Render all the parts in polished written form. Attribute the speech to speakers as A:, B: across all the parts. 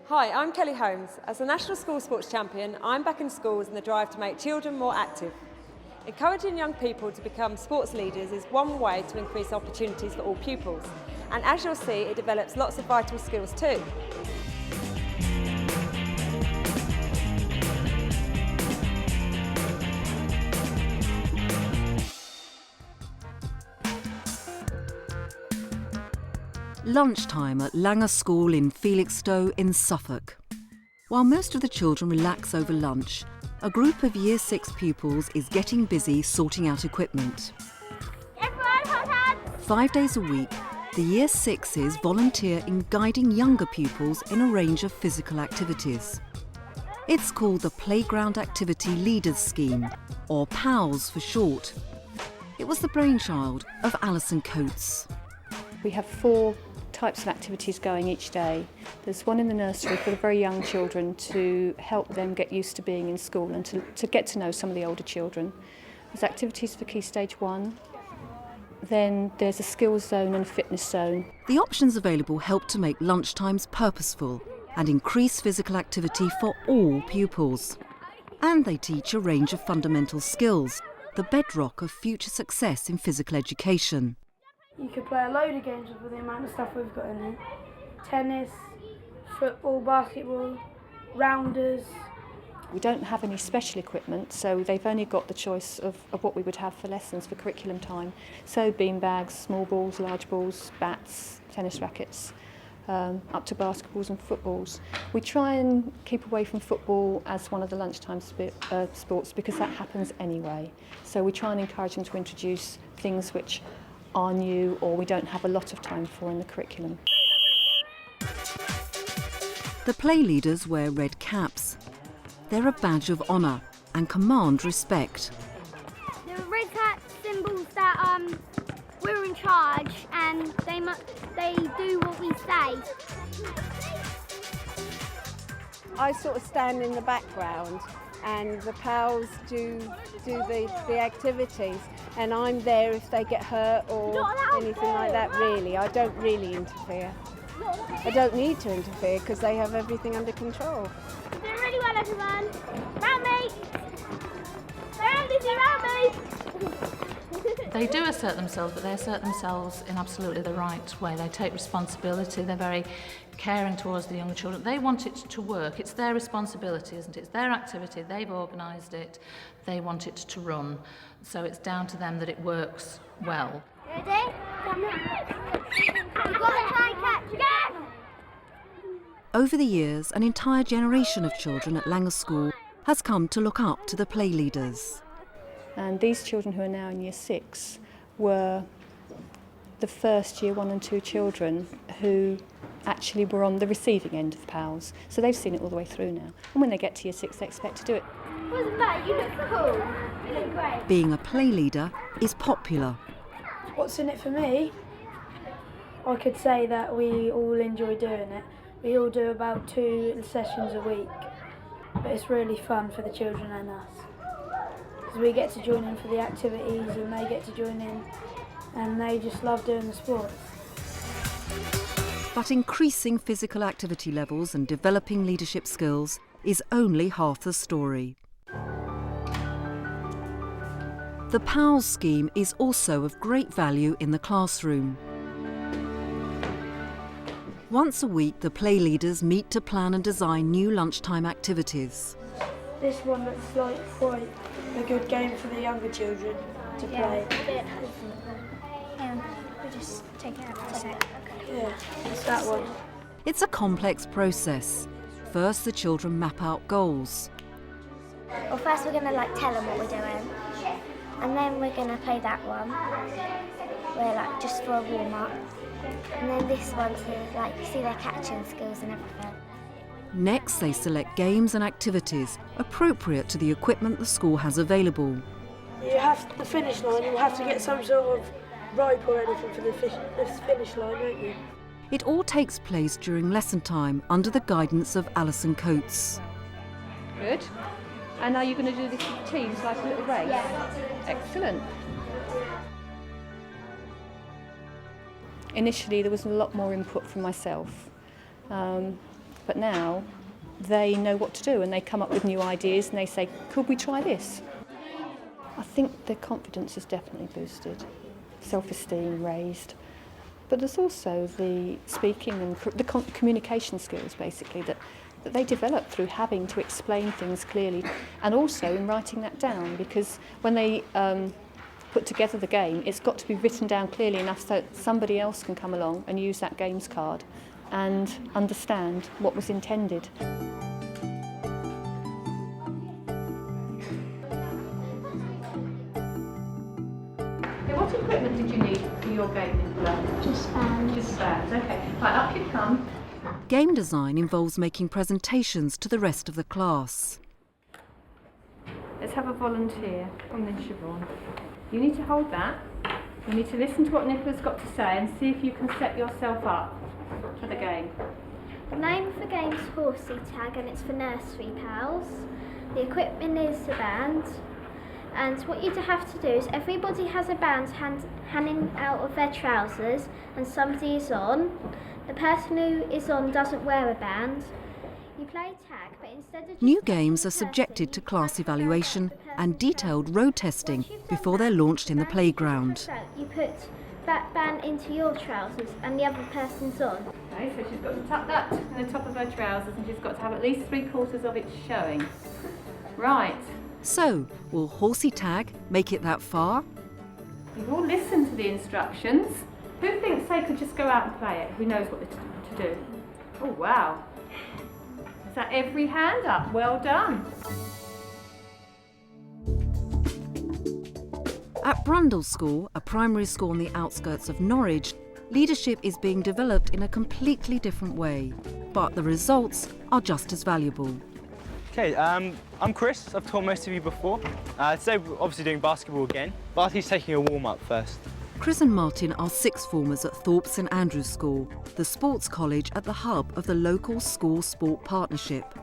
A: Hi, I'm Kelly Holmes. As a National School Sports Champion, I'm back in schools in the drive to make children more active. Encouraging young people to become sports leaders is one way to increase opportunities for all pupils. And as you'll see, it develops lots of vital skills too.
B: Lunchtime at Langer School in Felixstowe in Suffolk. While most of the children relax over lunch, a group of Year 6 pupils is getting busy sorting out equipment.
C: Everyone, hold hands!
B: 5 days a week, the Year 6s volunteer in guiding younger pupils in a range of physical activities. It's called the Playground Activity Leaders Scheme, or PALS for short. It was the brainchild of Alison Coates.
D: We have 4 types of activities going each day. There's one in the nursery for the very young children to help them get used to being in school and to get to know some of the older children. There's activities for Key Stage 1. Then there's a skills zone and fitness zone.
B: The options available help to make lunchtimes purposeful and increase physical activity for all pupils. And they teach a range of fundamental skills, the bedrock of future success in physical education.
E: You could play a load of games with the amount of stuff we've got in here. Tennis, football, basketball, rounders.
D: We don't have any special equipment, so they've only got the choice of what we would have for lessons for curriculum time. So bean bags, small balls, large balls, bats, tennis rackets, up to basketballs and footballs. We try and keep away from football as one of the lunchtime sports because that happens anyway. So we try and encourage them to introduce things which are new or we don't have a lot of time for in the curriculum.
B: The play leaders wear red caps. They're a badge of honour and command respect.
C: The red cap symbols that we're in charge and they do what we say.
F: I sort of stand in the background and the pals do the activities, and I'm there if they get hurt or anything like that. Really, I don't really interfere. I don't need to interfere because they have everything under control.
C: You're doing really well, everyone. Round me! Round busy, round me!
G: They do assert themselves, but they assert themselves in absolutely the right way. They take responsibility, they're very caring towards the young children. They want it to work. It's their responsibility, isn't it? It's their activity, they've organised it, they want it to run. So it's down to them that it works well.
C: Ready? Come on. You've got to try and catch again!
B: Over the years, an entire generation of children at Langer School has come to look up to the play leaders.
D: And these children who are now in Year 6 were the first Year 1 and 2 children who actually were on the receiving end of PALS. So they've seen it all the way through now. And when they get to Year 6, they expect to do it.
C: Wasn't that? You look cool. You look great.
B: Being a play leader is popular.
E: What's in it for me? I could say that we all enjoy doing it. We all do about 2 sessions a week, but it's really fun for the children and us. Because we get to join in for the activities and they get to join in and they just love doing the sports.
B: But increasing physical activity levels and developing leadership skills is only half the story. The PALS scheme is also of great value in the classroom. Once a week, the play leaders meet to plan and design new lunchtime activities.
E: This one looks like quite a good game for the younger children to play.
C: We'll just take it out for a sec.
E: Yeah, it's that one.
B: It's a complex process. First, the children map out goals.
C: Well, first we're going to tell them what we're doing, and then we're going to play that one. We're just for a warm up, and then this one to see their catching skills and everything.
B: Next, they select games and activities appropriate to the equipment the school has available.
E: You have the finish line, you'll have to get some sort of rope or anything for the finish line, don't you?
B: It all takes place during lesson time under the guidance of Alison Coates.
D: Good. And are you going to do this with teams, like a little race?
C: Yeah.
D: Excellent. Initially, there was a lot more input from myself. but now they know what to do and they come up with new ideas and they say, could we try this? I think their confidence is definitely boosted, self-esteem raised, but there's also the speaking and the communication skills basically that they develop through having to explain things clearly, and also in writing that down, because when they put together the game, it's got to be written down clearly enough so that somebody else can come along and use that games card and understand what was intended. What equipment did you need for your game in play?
C: Just bands.
D: Just bands, okay. Right, up you come.
B: Game design involves making presentations to the rest of the class.
D: Let's have a volunteer. Come then, Siobhan. You need to hold that. You need to listen to what Nicola's got to say and see if you can set yourself up for the game.
C: The name of the game is Horsey Tag and it's for nursery pals. The equipment is the band. And what you have to do is everybody has a band hanging out of their trousers and somebody is on. The person who is on doesn't wear a band. You play tag, but instead of...
B: New games are subjected to class evaluation and detailed road testing before they're launched in the playground.
C: You put that band into your trousers and the other person's on.
D: Okay, so she's got to tuck that in the top of her trousers and she's got to have at least 3/4 of it showing. Right.
B: So, will Horsey Tag make it that far?
D: You've all listened to the instructions. Who thinks they could just go out and play it? Who knows what to do? Oh, wow. Is that every hand up? Well done.
B: At Brundle School, a primary school on the outskirts of Norwich, leadership is being developed in a completely different way. But the results are just as valuable.
H: Okay, I'm Chris. I've taught most of you before. Today we're obviously doing basketball again, but he's taking a warm-up first.
B: Chris and Martin are sixth formers at Thorpe St Andrews School, the sports college at the hub of the local school sport partnership.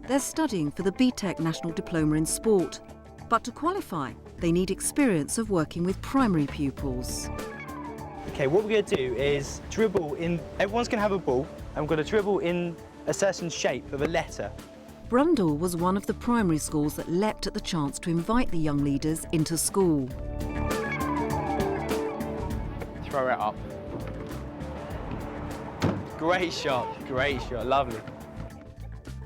B: They're studying for the BTEC National Diploma in Sport, but to qualify, they need experience of working with primary pupils.
H: Okay, what we're going to do is dribble in, everyone's going to have a ball, and we're going to dribble in a certain shape of a letter.
B: Brundle was one of the primary schools that leapt at the chance to invite the young leaders into school.
H: Throw it up. Great shot, lovely.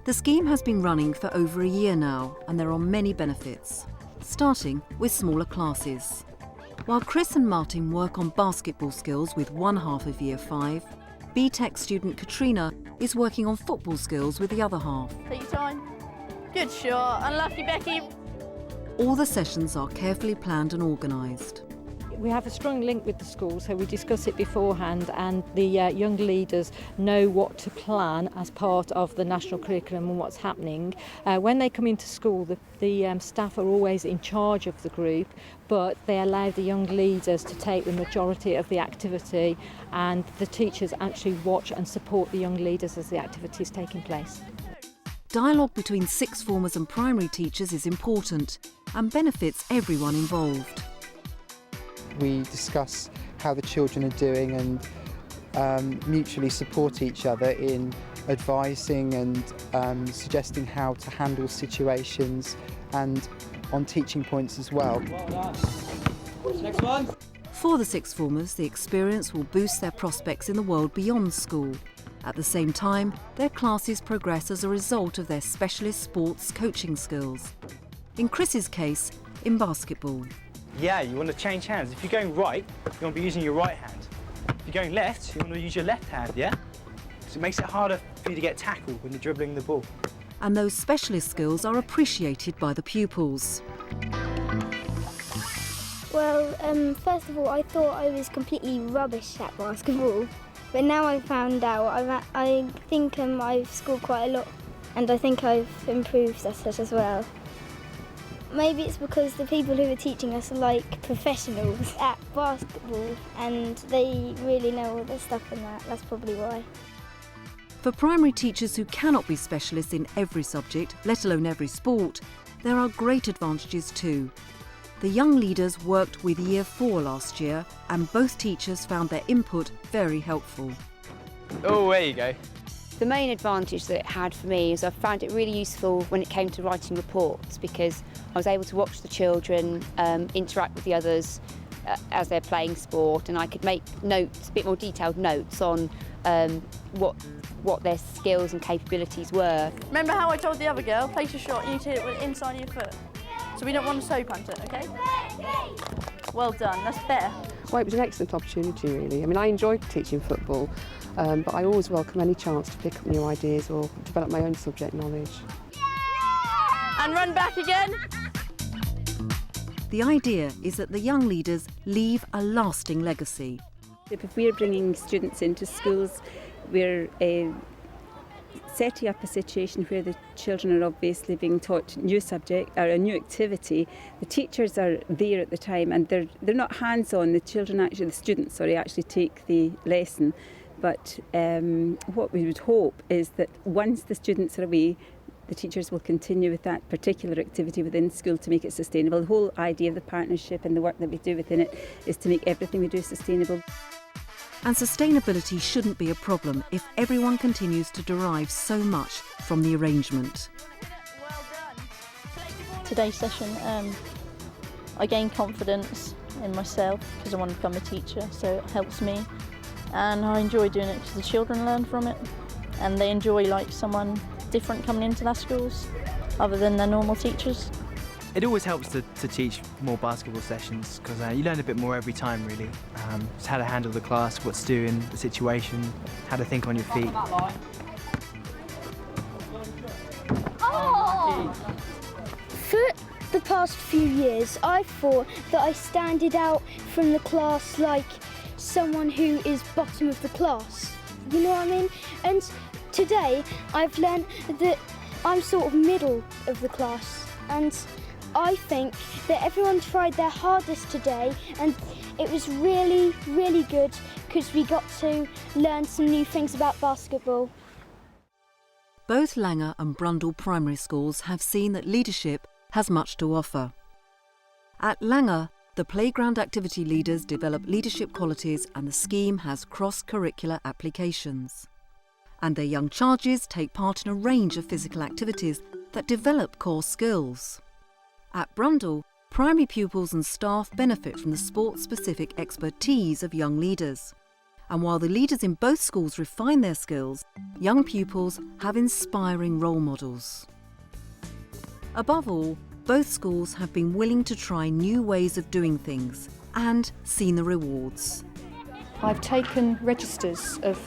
B: The scheme has been running for over a year now, and there are many benefits, starting with smaller classes. While Chris and Martin work on basketball skills with one half of Year 5, BTEC student Katrina is working on football skills with the other half.
I: Take your time. Good shot. Unlucky, Becky.
B: All the sessions are carefully planned and organised.
J: We have a strong link with the school, so we discuss it beforehand, and the young leaders know what to plan as part of the national curriculum and what's happening. When they come into school, the staff are always in charge of the group, but they allow the young leaders to take the majority of the activity, and the teachers actually watch and support the young leaders as the activity is taking place.
B: Dialogue between sixth formers and primary teachers is important and benefits everyone involved.
K: We discuss how the children are doing and mutually support each other in advising and suggesting how to handle situations and on teaching points as well.
H: Next one.
B: For the sixth formers, the experience will boost their prospects in the world beyond school. At the same time, their classes progress as a result of their specialist sports coaching skills. In Chris's case, in basketball.
H: Yeah, you want to change hands. If you're going right, you want to be using your right hand. If you're going left, you want to use your left hand, yeah? So it makes it harder for you to get tackled when you're dribbling the ball.
B: And those specialist skills are appreciated by the pupils.
C: Well, first of all, I thought I was completely rubbish at basketball, but now I've found out I think I've scored quite a lot, and I think I've improved as such as well. Maybe it's because the people who are teaching us are like professionals at basketball and they really know all the stuff and that's probably why.
B: For primary teachers who cannot be specialists in every subject, let alone every sport, there are great advantages too. The young leaders worked with Year 4 last year and both teachers found their input very helpful.
H: Oh, there you go.
L: The main advantage that it had for me is I found it really useful when it came to writing reports, because I was able to watch the children interact with the others as they're playing sport, and I could make notes, a bit more detailed notes on what their skills and capabilities were.
I: Remember how I told the other girl, place your shot, you need to hit it with the inside of your foot. So we don't want to toe punt it, okay? Well done, that's better.
M: Well, it was an excellent opportunity, really. I mean, I enjoyed teaching football, but I always welcome any chance to pick up new ideas or develop my own subject knowledge.
I: And run back again.
B: The idea is that the young leaders leave a lasting legacy.
N: If we're bringing students into schools, we're setting up a situation where the children are obviously being taught new subject or a new activity. The teachers are there at the time, and they're not hands-on. The students actually take the lesson. But what we would hope is that once the students are away, the teachers will continue with that particular activity within school to make it sustainable. The whole idea of the partnership and the work that we do within it is to make everything we do sustainable.
B: And sustainability shouldn't be a problem if everyone continues to derive so much from the arrangement.
I: Well done.
O: Today's session, I gained confidence in myself because I want to become a teacher, so it helps me. And I enjoy doing it because the children learn from it, and they enjoy someone different coming into their schools other than their normal teachers.
H: It always helps to teach more basketball sessions, because you learn a bit more every time, really. Just how to handle the class, what to do in the situation, how to think on your feet.
P: For the past few years, I thought that I standed out from the class like someone who is bottom of the class. You know what I mean? And today, I've learned that I'm sort of middle of the class, and I think that everyone tried their hardest today, and it was really, really good because we got to learn some new things about basketball.
B: Both Langer and Brundall primary schools have seen that leadership has much to offer. At Langer, the playground activity leaders develop leadership qualities, and the scheme has cross-curricular applications. And their young charges take part in a range of physical activities that develop core skills. At Brundall, primary pupils and staff benefit from the sport-specific expertise of young leaders. And while the leaders in both schools refine their skills, young pupils have inspiring role models. Above all, both schools have been willing to try new ways of doing things and seen the rewards.
D: I've taken registers of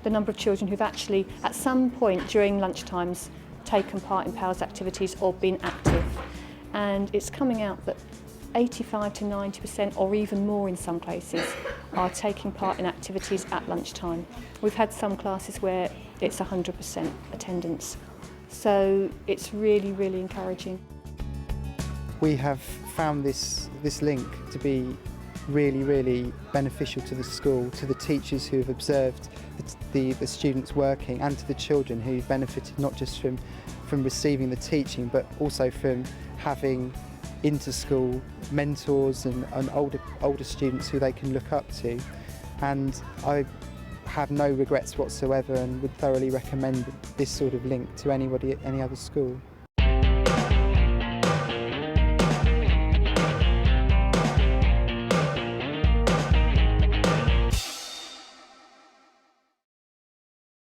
D: the number of children who've actually, at some point during lunchtimes, taken part in PALS activities or been active. And it's coming out that 85 to 90% or even more in some places are taking part in activities at lunchtime. We've had some classes where it's 100% attendance. So it's really, really encouraging.
K: We have found this link to be really, really beneficial to the school, to the teachers who have observed the students working, and to the children who benefited not just from receiving the teaching, but also from having inter-school mentors and older students who they can look up to. And I have no regrets whatsoever, and would thoroughly recommend this sort of link to anybody at any other school.